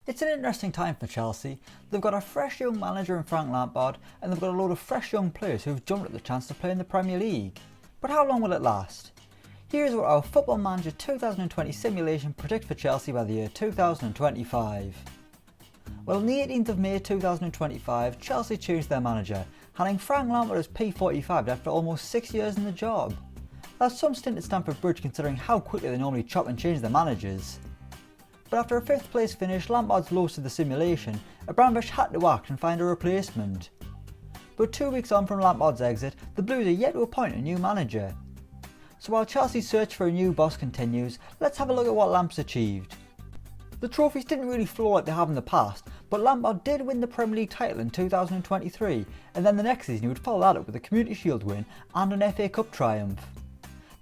It's an interesting time for Chelsea. They've got a fresh young manager in Frank Lampard, and they've got a load of fresh young players who've jumped at the chance to play in the Premier League. But how long will it last? Here's what our Football Manager 2020 simulation predicts for Chelsea by the year 2025. Well, on the 18th of May 2025, Chelsea changed their manager, handing Frank Lampard as P45 after almost 6 years in the job. That's some stint at Stamford Bridge considering how quickly they normally chop and change their managers. But after a 5th place finish, Lampard's lost to the simulation, Abramovich had to act and find a replacement. But 2 weeks on from Lampard's exit, the Blues are yet to appoint a new manager. So while Chelsea's search for a new boss continues, let's have a look at what Lamp's achieved. The trophies didn't really flow like they have in the past, but Lampard did win the Premier League title in 2023, and then the next season he would follow that up with a Community Shield win and an FA Cup triumph.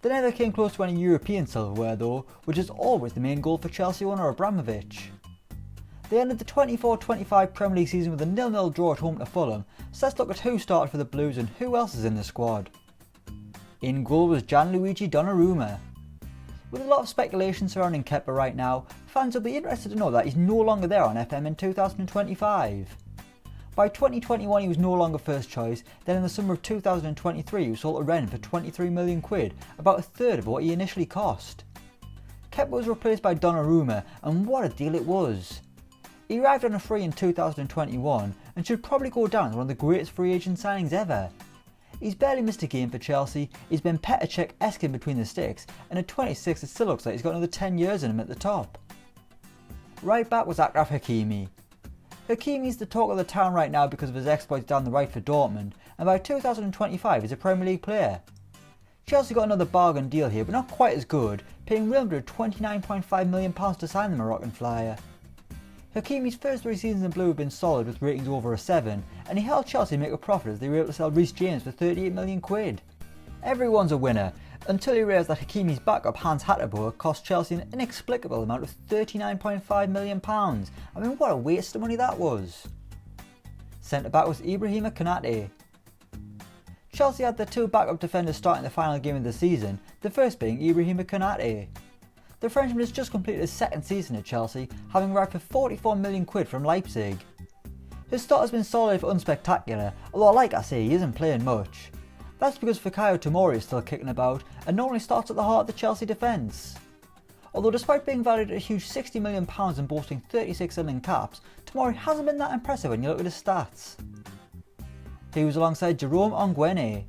They never came close to any European silverware though, which is always the main goal for Chelsea owner Abramovich. They ended the 24-25 Premier League season with a 0-0 draw at home to Fulham, so let's look at who started for the Blues and who else is in the squad. In goal was Gianluigi Donnarumma. With a lot of speculation surrounding Kepa right now, fans will be interested to know that he's no longer there on FM in 2025. By 2021 he was no longer first choice, then in the summer of 2023 he was sold to Rennes for 23 million quid, about a third of what he initially cost. Kepa was replaced by Donnarumma, and what a deal it was. He arrived on a free in 2021 and should probably go down as one of the greatest free agent signings ever. He's barely missed a game for Chelsea, he's been Petr Cech-esque in between the sticks, and at 26 it still looks like he's got another 10 years in him at the top. Right back was Achraf Hakimi. Hakimi's the talk of the town right now because of his exploits down the right for Dortmund, and by 2025 he's a Premier League player. Chelsea got another bargain deal here, but not quite as good, paying Real Madrid £29.5 million to sign the Moroccan flyer. Hakimi's first 3 seasons in blue have been solid with ratings over a 7, and he helped Chelsea make a profit as they were able to sell Reece James for 38 million quid. Everyone's a winner, until you realise that Hakimi's backup Hans Hateboer cost Chelsea an inexplicable amount of £39.5 million. I mean, what a waste of money that was. Centre back was Ibrahima Konate. Chelsea had their 2 backup defenders starting the final game of the season, the first being Ibrahima Konate. The Frenchman has just completed his 2nd season at Chelsea, having arrived for 44 million quid from Leipzig. His start has been solid if unspectacular, although like I say he isn't playing much. That's because Fikayo Tomori is still kicking about and normally starts at the heart of the Chelsea defence. Although despite being valued at a huge £60 million and boasting 36 England caps, Tomori hasn't been that impressive when you look at his stats. He was alongside Jerome Ongwene.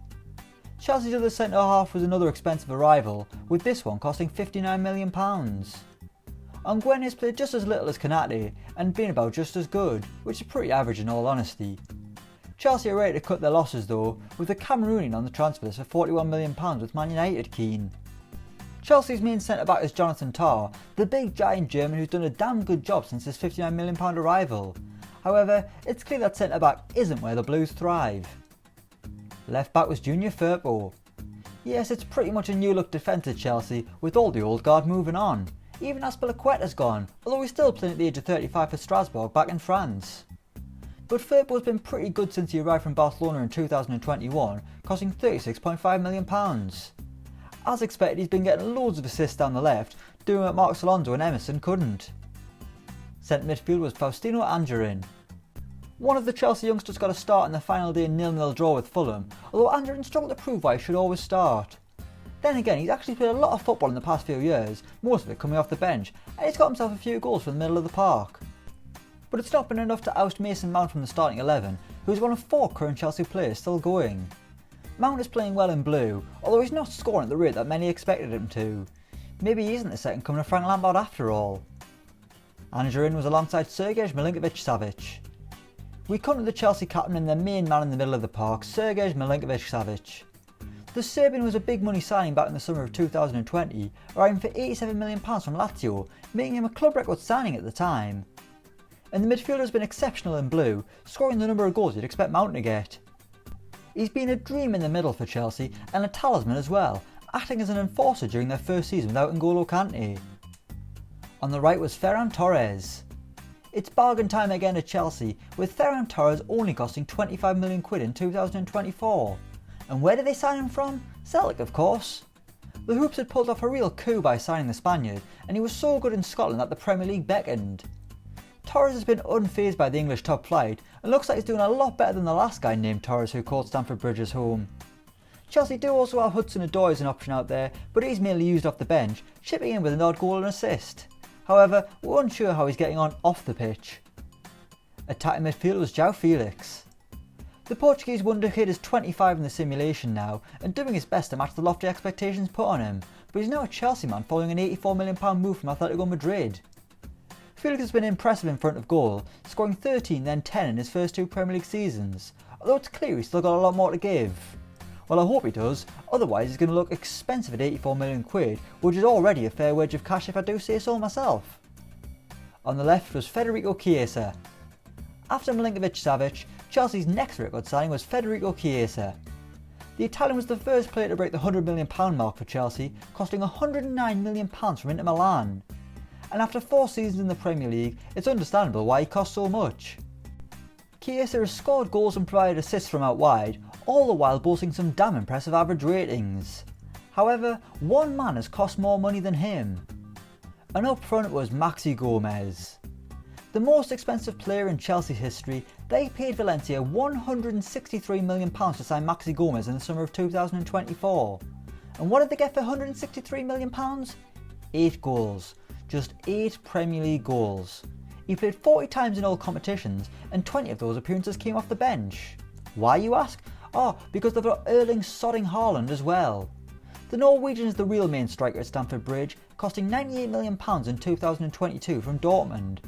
Chelsea's other centre-half was another expensive arrival, with this one costing £59 million. Ongwene has played just as little as Konate and been about just as good, which is pretty average in all honesty. Chelsea are ready to cut their losses though, with the Cameroonian on the transfer list for £41 million with Man United keen. Chelsea's main centre-back is Jonathan Tah, the big giant German who's done a damn good job since his £59 million arrival. However, it's clear that centre-back isn't where the Blues thrive. Left back was Junior Firpo. Yes, it's pretty much a new look defence at Chelsea, with all the old guard moving on. Even Azpilicueta's gone, although he's still playing at the age of 35 for Strasbourg back in France. But Firpo's been pretty good since he arrived from Barcelona in 2021, costing £36.5 million. As expected, he's been getting loads of assists down the left, doing what Marcos Alonso and Emerson couldn't. Centre midfield was Faustino Angerin. One of the Chelsea youngsters got a start in the final day 0-0 draw with Fulham, although Angerin struggled to prove why he should always start. Then again, he's actually played a lot of football in the past few years, most of it coming off the bench, and he's got himself a few goals from the middle of the park. But it's not been enough to oust Mason Mount from the starting 11, who is one of 4 current Chelsea players still going. Mount is playing well in blue, although he's not scoring at the rate that many expected him to. Maybe he isn't the second coming of Frank Lampard after all. Angerin was alongside Sergej Milinkovic-Savic. We come to the Chelsea captain and their main man in the middle of the park, Sergej Milinkovic-Savic. The Serbian was a big money signing back in the summer of 2020, arriving for £87 million from Lazio, making him a club record signing at the time. And the midfielder has been exceptional in blue, scoring the number of goals you'd expect Mount to get. He's been a dream in the middle for Chelsea and a talisman as well, acting as an enforcer during their first season without N'Golo Kante. On the right was Ferran Torres. It's bargain time again at Chelsea, with Ferran Torres only costing 25 million quid in 2024. And where did they sign him from? Celtic, of course. The Hoops had pulled off a real coup by signing the Spaniard, and he was so good in Scotland that the Premier League beckoned. Torres has been unfazed by the English top flight and looks like he's doing a lot better than the last guy named Torres who called Stamford Bridge his home. Chelsea do also have Hudson-Odoi as an option out there, but he's mainly used off the bench, chipping in with an odd goal and assist. However, we're unsure how he's getting on off the pitch. Attacking midfield was João Felix. The Portuguese wonder kid is 25 in the simulation now and doing his best to match the lofty expectations put on him, but he's now a Chelsea man following an £84 million move from Atletico Madrid. Felix has been impressive in front of goal, scoring 13 then 10 in his first 2 Premier League seasons, although it's clear he's still got a lot more to give. Well, I hope he does, otherwise he's going to look expensive at £84 million, which is already a fair wage of cash if I do say so myself. On the left was Federico Chiesa. After Milinkovic-Savic, Chelsea's next record signing was Federico Chiesa. The Italian was the first player to break the £100 million mark for Chelsea, costing £109 million from Inter Milan. And after 4 seasons in the Premier League, it's understandable why he cost so much. Chiesa has scored goals and provided assists from out wide, all the while boasting some damn impressive average ratings. However, one man has cost more money than him. And up front was Maxi Gomez. The most expensive player in Chelsea history, they paid Valencia £163 million to sign Maxi Gomez in the summer of 2024. And what did they get for £163 million? 8 goals. Just 8 Premier League goals. He played 40 times in all competitions and 20 of those appearances came off the bench. Why, you ask? Oh, because they've got Erling Haaland as well. The Norwegian is the real main striker at Stamford Bridge, costing £98 million in 2022 from Dortmund.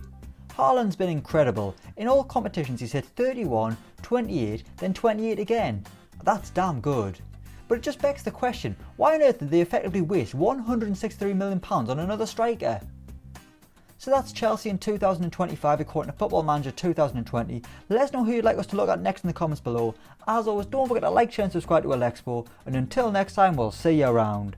Haaland's been incredible. In all competitions he's hit 31, 28, then 28 again. That's damn good. But it just begs the question, why on earth did they effectively waste £163 million on another striker? So that's Chelsea in 2025 according to Football Manager 2020. Let us know who you'd like us to look at next in the comments below. As always, don't forget to like, share and subscribe to Elecspo, and until next time, we'll see you around.